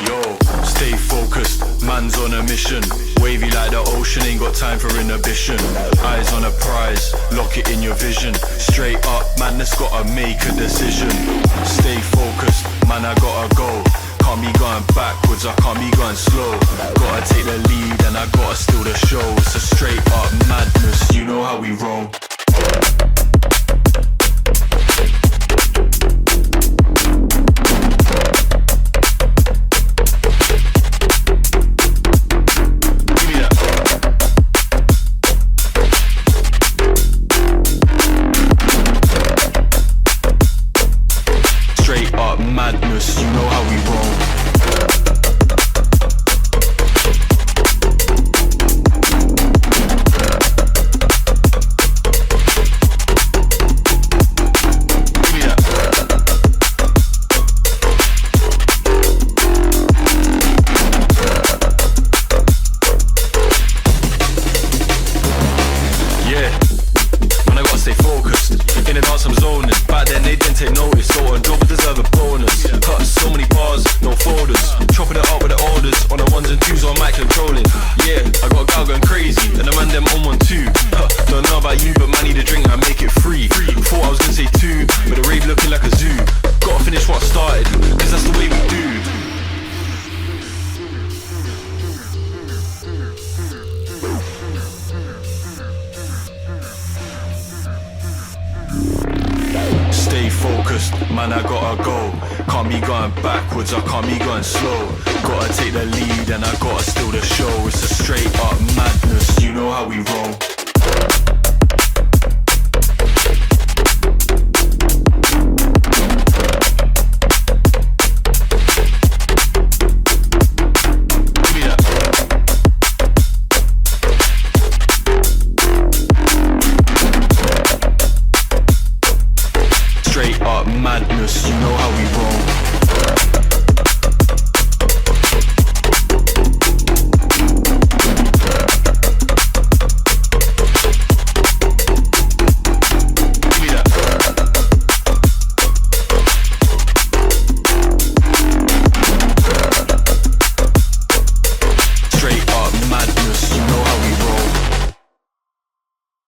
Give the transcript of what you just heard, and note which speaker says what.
Speaker 1: Yo, stay focused, man's on a mission. Wavy like the ocean, ain't got time for inhibition. Eyes on a prize, lock it in your vision. Straight up, madness gotta make a decision. Stay focused, man, I gotta go. Can't be going backwards, I can't be going slow. Gotta take the lead and I gotta steal the show. It's a straight up madness, you know how we roll. Madness, you know how we roll. Yeah, man, I gotta stay focused. In the dance I'm zoning. Back then they didn't take notice, so on job deserve a bonus. Cut so many bars, no folders. Chopping it up with the orders. On the ones and twos on mic controlling. Yeah, I got a gal going crazy, and the man them on one too. Don't know about you, but man need a drink, I make it free. Thought I was gonna say two, but the rave looking like a zoo. Gotta finish what I started, cause that's the way we do. Stay focused, man, I gotta go. Can't be going backwards, I can't be going slow. Gotta take the lead and I gotta steal the show. It's a straight up madness, you know how we roll. Straight up madness, you know how we roll.